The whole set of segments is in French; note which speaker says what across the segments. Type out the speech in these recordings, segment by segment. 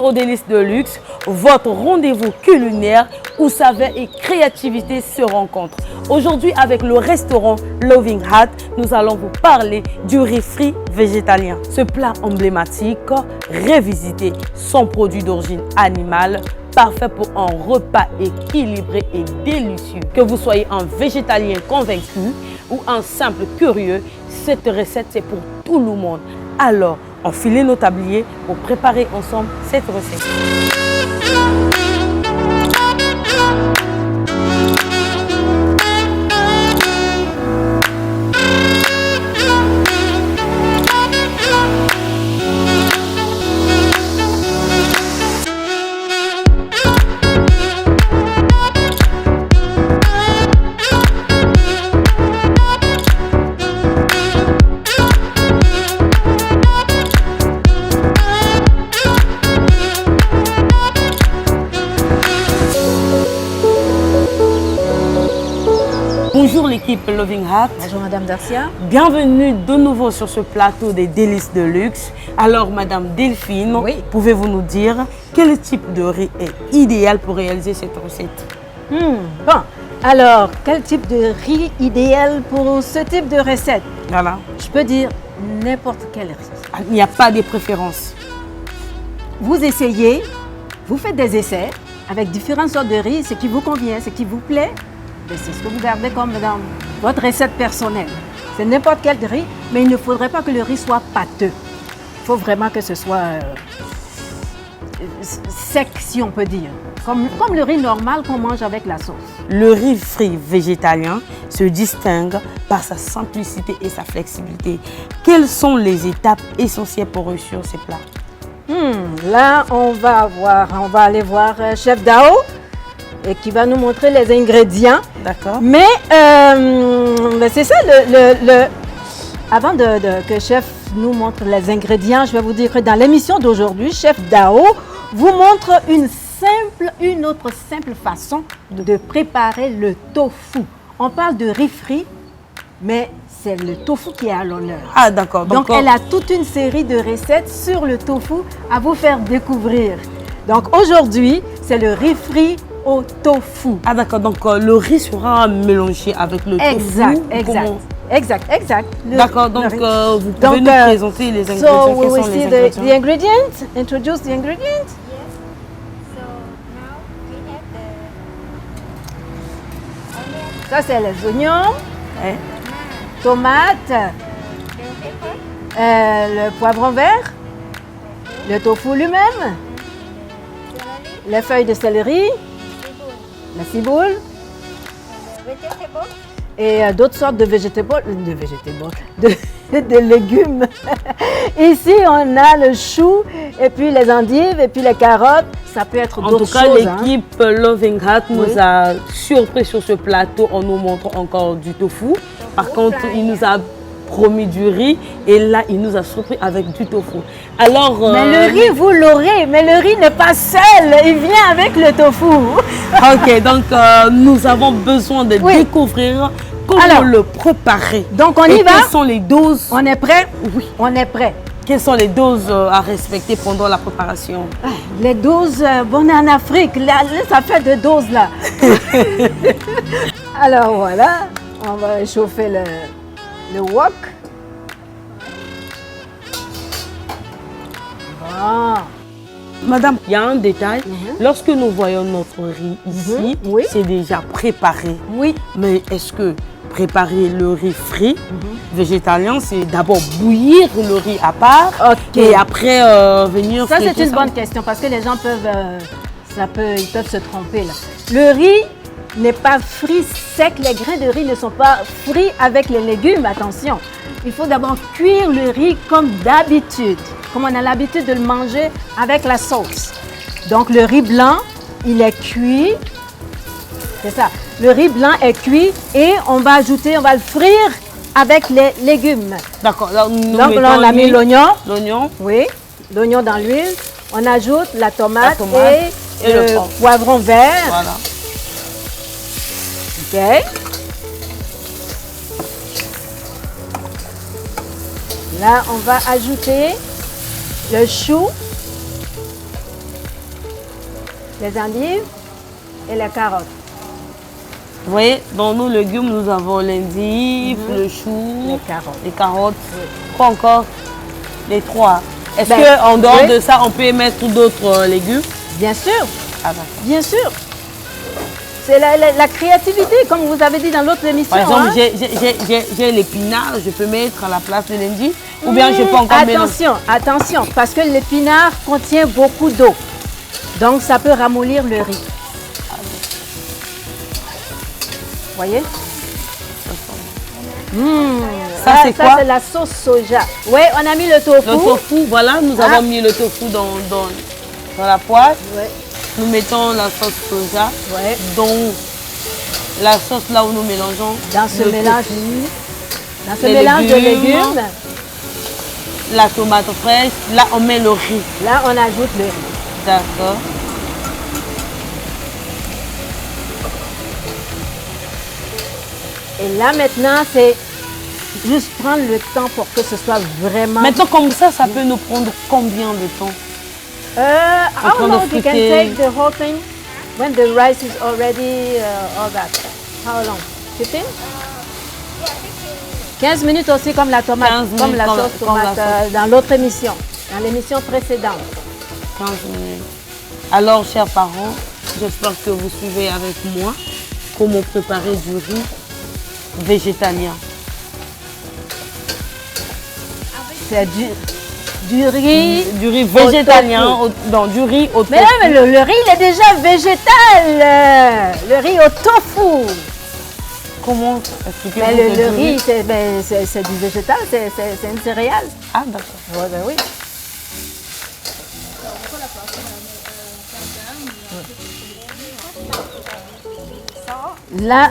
Speaker 1: aux Délices de Luxe, votre rendez-vous culinaire où saveur et créativité se rencontrent. Aujourd'hui, avec le restaurant Loving Heart, nous allons vous parler du riz frit végétalien. Ce plat emblématique, revisité, sans produit d'origine animale, parfait pour un repas équilibré et délicieux. Que vous soyez un végétalien convaincu ou un simple curieux, cette recette c'est pour tout le monde. Alors, enfilez nos tabliers pour préparer ensemble cette recette. Bonjour l'équipe Loving Heart.
Speaker 2: Bonjour Madame Darcia.
Speaker 1: Bienvenue de nouveau sur ce plateau des Délices de Luxe. Alors Madame Delphine,
Speaker 2: Oui.
Speaker 1: pouvez-vous nous dire quel type de riz est idéal pour réaliser cette recette?
Speaker 2: Bon, alors, quel type de riz idéal pour ce type de recette?
Speaker 1: Voilà.
Speaker 2: Je peux dire n'importe quel riz.
Speaker 1: Il n'y a pas de préférence.
Speaker 2: Vous essayez, vous faites des essais avec différentes sortes de riz, ce qui vous convient, ce qui vous plaît, ben, c'est ce que vous gardez comme dans votre recette personnelle. C'est n'importe quel riz, mais il ne faudrait pas que le riz soit pâteux. Il faut vraiment que ce soit sec, si on peut dire. Comme le riz normal qu'on mange avec la sauce.
Speaker 1: Le riz frit végétalien se distingue par sa simplicité et sa flexibilité. Quelles sont les étapes essentielles pour réussir ces plats?
Speaker 2: Là, on va aller voir Chef Dao et qui va nous montrer les ingrédients.
Speaker 1: D'accord.
Speaker 2: Mais c'est ça, avant que Chef nous montre les ingrédients, je vais vous dire que dans l'émission d'aujourd'hui, Chef Dao vous montre une autre simple façon de préparer le tofu. On parle de riz frit, mais c'est le tofu qui est à l'honneur.
Speaker 1: Ah d'accord.
Speaker 2: Donc, elle a toute une série de recettes sur le tofu à vous faire découvrir. Donc, aujourd'hui, c'est le riz frit au tofu.
Speaker 1: Ah d'accord, donc le riz sera mélangé avec le tofu.
Speaker 2: Exact.
Speaker 1: D'accord, donc vous pouvez nous présenter les ingrédients.
Speaker 2: So,
Speaker 1: Quels
Speaker 2: we will
Speaker 1: sont
Speaker 2: see
Speaker 1: les
Speaker 2: the
Speaker 1: ingrédients?
Speaker 2: ingredients. Introduce the ingredients.
Speaker 3: So now we have the onion,
Speaker 2: Ça, c'est les oignons,
Speaker 1: Ouais.
Speaker 2: tomates,
Speaker 3: bell pepper,
Speaker 2: le poivron vert, le tofu lui-même,
Speaker 3: celery,
Speaker 2: les feuilles de céleri, la ciboule
Speaker 3: vegetable,
Speaker 2: et d'autres sortes de de légumes. Ici, on a le chou, et puis les endives, et puis les carottes. Ça peut être
Speaker 1: En
Speaker 2: d'autres
Speaker 1: tout cas,
Speaker 2: choses.
Speaker 1: l'équipe Loving Heart
Speaker 2: Oui.
Speaker 1: nous a surpris sur ce plateau en nous montrant encore du tofu. Par contre, il nous a promis du riz et là, il nous a surpris avec du tofu. Alors,
Speaker 2: Mais le riz, vous l'aurez, mais le riz n'est pas seul, il vient avec le tofu.
Speaker 1: ok, donc nous avons besoin de
Speaker 2: Oui.
Speaker 1: découvrir comment
Speaker 2: Alors,
Speaker 1: le préparer.
Speaker 2: donc, on
Speaker 1: Et
Speaker 2: y va?
Speaker 1: Quelles sont les doses?
Speaker 2: On est prêt?
Speaker 1: Oui.
Speaker 2: On est prêt.
Speaker 1: Quelles sont les doses à respecter pendant la préparation?
Speaker 2: Les doses, bon, on est en Afrique, là, ça fait deux doses là. Alors voilà, on va chauffer le wok. Bon.
Speaker 1: Madame, il y a un détail. Lorsque nous voyons notre riz ici,
Speaker 2: Oui.
Speaker 1: c'est déjà préparé.
Speaker 2: Oui,
Speaker 1: Mais est-ce que préparer le riz frit végétalien, c'est d'abord bouillir le riz à part
Speaker 2: Ok.
Speaker 1: et après venir
Speaker 2: ça c'est
Speaker 1: friter
Speaker 2: une bonne question parce que les gens peuvent, ils peuvent se tromper là. Le riz n'est pas frit sec, les grains de riz ne sont pas frits avec les légumes, attention. Il faut d'abord cuire le riz comme d'habitude, comme on a l'habitude de le manger avec la sauce. Donc le riz blanc, il est cuit, c'est ça. Le riz blanc est cuit et on va le frire avec les légumes.
Speaker 1: D'accord. Donc
Speaker 2: Donc là, on a mis l'oignon.
Speaker 1: L'oignon.
Speaker 2: Oui, l'oignon dans l'huile. On ajoute la tomate,
Speaker 1: et le
Speaker 2: le poivron vert.
Speaker 1: Voilà.
Speaker 2: OK. Là, on va ajouter le chou. les endives et les carottes.
Speaker 1: Vous voyez, dans nos légumes, nous avons l'endive, le chou, les carottes. Quoi encore? Les trois. Est-ce qu'en dehors de ça, on peut y mettre d'autres légumes?
Speaker 2: Bien sûr,
Speaker 1: Ah, d'accord.
Speaker 2: bien sûr. C'est la créativité, comme vous avez dit dans l'autre émission.
Speaker 1: Par exemple,
Speaker 2: hein.
Speaker 1: j'ai l'épinard, je peux mettre à la place de l'endive ou bien je peux encore mélanger?
Speaker 2: Attention, parce que l'épinard contient beaucoup d'eau. Donc, ça peut ramollir le riz. Vous voyez?
Speaker 1: Ça, c'est quoi?
Speaker 2: Ça, c'est la sauce soja. Oui, on a mis le tofu.
Speaker 1: Le tofu, voilà, nous avons mis le tofu dans la poêle.
Speaker 2: Ouais.
Speaker 1: Nous mettons la sauce soja,
Speaker 2: Ouais.
Speaker 1: donc la sauce là où nous mélangeons.
Speaker 2: Dans ce
Speaker 1: le
Speaker 2: mélange,
Speaker 1: tofu,
Speaker 2: dans ce
Speaker 1: les
Speaker 2: mélange de
Speaker 1: légumes.
Speaker 2: légumes,
Speaker 1: la tomate fraîche, là on met le riz.
Speaker 2: là, on ajoute le riz.
Speaker 1: D'accord.
Speaker 2: Et là, maintenant, c'est juste prendre le temps pour que ce soit vraiment...
Speaker 1: Maintenant comme ça peut nous prendre combien de temps?
Speaker 2: how
Speaker 1: train de
Speaker 2: long you can
Speaker 1: friter.
Speaker 2: take the whole thing when the rice is already all that? How long? 15? 15 minutes aussi comme la tomate,
Speaker 1: 15 minutes
Speaker 2: comme la
Speaker 1: comme
Speaker 2: sauce
Speaker 1: comme la
Speaker 2: tomate
Speaker 1: sauce.
Speaker 2: dans l'autre émission, dans l'émission précédente.
Speaker 1: 15 minutes. Alors, chers parents, j'espère que vous suivez avec moi comment préparer du riz végétalien.
Speaker 2: C'est du riz.
Speaker 1: Du riz végétalien, du riz au tofu.
Speaker 2: Mais là, mais le riz, il est déjà végétal. Le riz au tofu.
Speaker 1: Comment expliquer
Speaker 2: Mais le riz, c'est du végétal, c'est une céréale.
Speaker 1: Ah, d'accord.
Speaker 2: Ouais, ben oui. Là,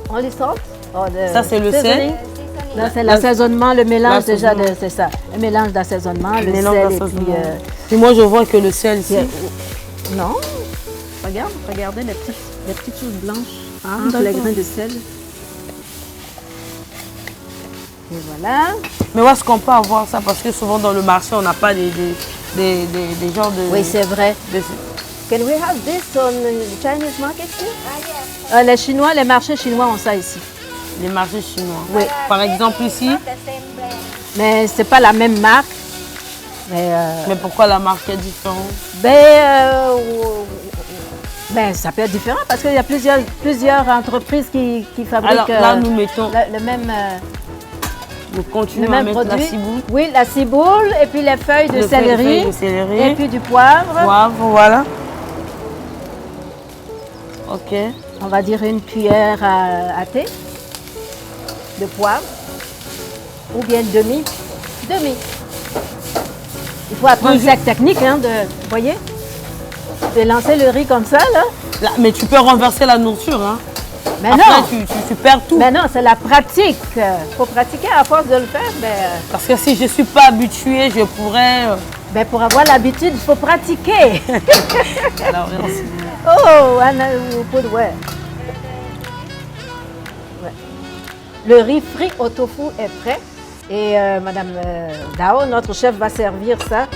Speaker 2: on les sort.
Speaker 1: Ça, c'est le sel.
Speaker 2: Là, c'est l'assaisonnement, le mélange déjà,
Speaker 1: l'assaisonnement.
Speaker 2: c'est ça. Le mélange d'assaisonnement, le
Speaker 1: Mélange
Speaker 2: sel et
Speaker 1: d'assaisonnement.
Speaker 2: puis...
Speaker 1: Puis moi, je vois que le sel ici.
Speaker 2: Non. Regardez les petites choses blanches entre les grains de sel. Et voilà.
Speaker 1: Mais où est-ce qu'on peut avoir ça? Parce que souvent dans le marché, on n'a pas des genres de...
Speaker 2: Oui, c'est vrai.
Speaker 1: de-
Speaker 2: Can we have this on the Chinese market here?
Speaker 3: Ah, yes.
Speaker 2: Les Chinois, les marchés chinois ont ça ici.
Speaker 1: les marchés chinois.
Speaker 2: Oui.
Speaker 1: Par exemple ici,
Speaker 3: Not the same brand.
Speaker 2: Mais c'est pas la même marque. Mais,
Speaker 1: mais pourquoi la marque est différente?
Speaker 2: Ben, ça peut être différent parce qu'il y a plusieurs entreprises qui fabriquent
Speaker 1: Alors là, nous mettons,
Speaker 2: le même,
Speaker 1: nous
Speaker 2: le
Speaker 1: continuons à
Speaker 2: même
Speaker 1: mettre
Speaker 2: produit.
Speaker 1: la ciboule,
Speaker 2: Oui, la ciboule et puis les feuilles de
Speaker 1: les
Speaker 2: céleri.
Speaker 1: feuilles de céleri,
Speaker 2: Et puis du poivre.
Speaker 1: poivre, voilà. Ok.
Speaker 2: On va dire une cuillère à thé de poivre. Ou bien demi. Il faut apprendre cette technique, hein, vous voyez, de lancer le riz comme ça, là.
Speaker 1: Là, mais tu peux renverser la nourriture, hein.
Speaker 2: Mais
Speaker 1: Après,
Speaker 2: non,
Speaker 1: tu perds tout.
Speaker 2: mais non, c'est la pratique. Il faut pratiquer à force de le faire.
Speaker 1: Parce que si je ne suis pas habituée, je pourrais...
Speaker 2: Pour avoir l'habitude, il faut pratiquer.
Speaker 1: Alors, merci.
Speaker 2: Oh, Anna, vous pouvez, ouais. Ouais. Le riz frit au tofu est prêt. Et Madame Dao, notre chef, va servir ça.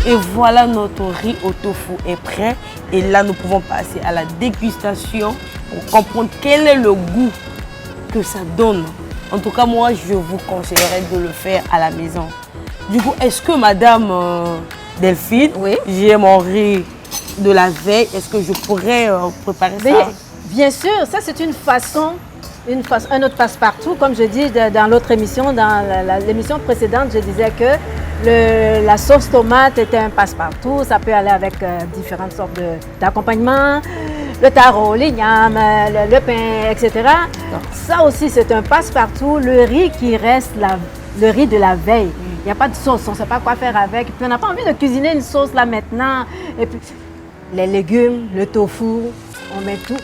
Speaker 1: Et voilà, notre riz au tofu est prêt. Et là, nous pouvons passer à la dégustation pour comprendre quel est le goût que ça donne. En tout cas, moi, je vous conseillerais de le faire à la maison. Du coup, est-ce que Madame Delphine,
Speaker 2: Oui.
Speaker 1: j'ai mon riz de la veille, est-ce que je pourrais préparer
Speaker 2: Mais,
Speaker 1: ça?
Speaker 2: bien sûr, ça c'est une façon, un autre passe-partout. Comme je dis dans l'autre émission, dans l'émission précédente, je disais que la sauce tomate était un passe-partout. Ça peut aller avec différentes sortes d'accompagnements, le taro, l'igname, le pain, etc. Ça aussi, c'est un passe-partout. Le riz qui reste, le riz de la veille. Il n'y a pas de sauce, on ne sait pas quoi faire avec. Puis on n'a pas envie de cuisiner une sauce là maintenant. Et puis, les légumes, le tofu, on met tout.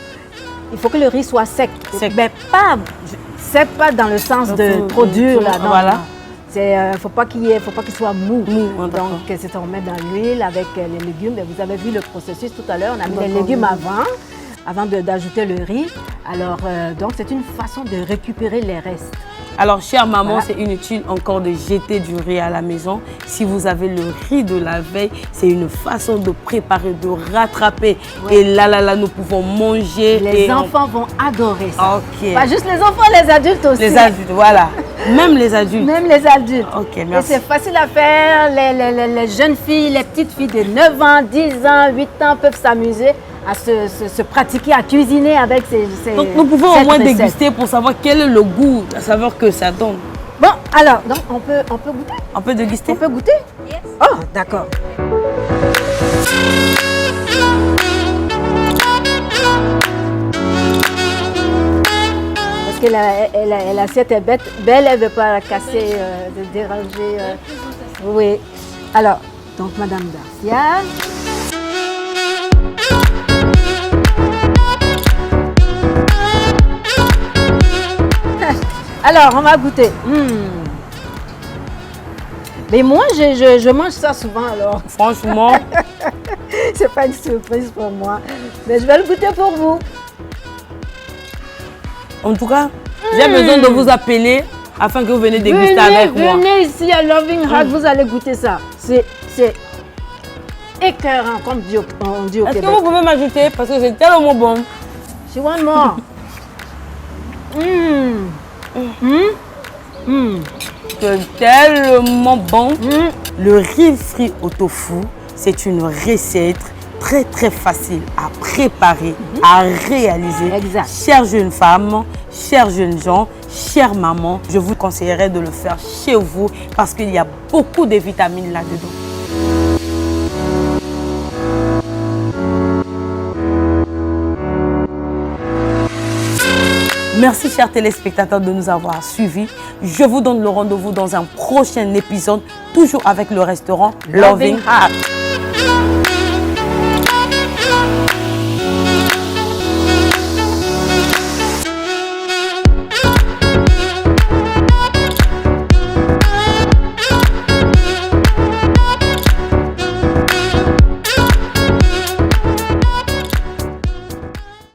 Speaker 2: Il faut que le riz soit sec.
Speaker 1: Sec.
Speaker 2: Mais pas sec, pas dans le sens de trop dur. Là, non,
Speaker 1: Voilà.
Speaker 2: non. Faut pas qu'il soit mou.
Speaker 1: D'accord.
Speaker 2: Donc, c'est on met dans l'huile avec les légumes. Et vous avez vu le processus tout à l'heure. On a mis les
Speaker 1: D'accord.
Speaker 2: légumes avant d'ajouter le riz. Alors, donc, c'est une façon de récupérer les restes.
Speaker 1: Alors, chère maman,
Speaker 2: Voilà.
Speaker 1: c'est inutile encore de jeter du riz à la maison. Si vous avez le riz de la veille, c'est une façon de préparer, de rattraper.
Speaker 2: Ouais.
Speaker 1: Et là, nous pouvons manger.
Speaker 2: Les
Speaker 1: et
Speaker 2: enfants vont adorer ça.
Speaker 1: Ok.
Speaker 2: Pas juste les enfants, les adultes aussi.
Speaker 1: Les adultes, voilà. Même les adultes.
Speaker 2: Même les adultes.
Speaker 1: Ok,
Speaker 2: Et
Speaker 1: merci.
Speaker 2: c'est facile à faire. Les jeunes filles, les petites filles de 9 ans, 10 ans, 8 ans peuvent s'amuser à se pratiquer, à cuisiner avec ces
Speaker 1: Donc, nous pouvons au
Speaker 2: cette
Speaker 1: moins
Speaker 2: recette.
Speaker 1: déguster pour savoir quel est le goût, la saveur que ça donne.
Speaker 2: Bon, alors, donc on peut goûter.
Speaker 1: On peut déguster?
Speaker 2: On peut goûter?
Speaker 3: Yes.
Speaker 2: Oh, d'accord. Parce que l'assiette est belle, elle ne veut pas la casser, de déranger. Oui. Alors, donc Madame Garcia. Alors, on va goûter. Mais moi, je mange ça souvent alors.
Speaker 1: Franchement,
Speaker 2: C'est pas une surprise pour moi. Mais je vais le goûter pour vous.
Speaker 1: en tout cas, j'ai besoin de vous appeler afin que vous venez déguster avec moi.
Speaker 2: Venez ici à Loving Heart, vous allez goûter ça. C'est écœurant, comme on dit au
Speaker 1: Est-ce que
Speaker 2: Québec.
Speaker 1: vous pouvez m'ajouter parce que c'est tellement bon.
Speaker 2: She want more.
Speaker 1: C'est tellement bon. Le riz frit au tofu, c'est une recette très très facile à préparer, à réaliser.
Speaker 2: Exact.
Speaker 1: Chères jeunes femmes, chers jeunes gens, chères mamans, je vous conseillerais de le faire chez vous parce qu'il y a beaucoup de vitamines là-dedans. Merci chers téléspectateurs de nous avoir suivis. Je vous donne le rendez-vous dans un prochain épisode, toujours avec le restaurant Loving Heart.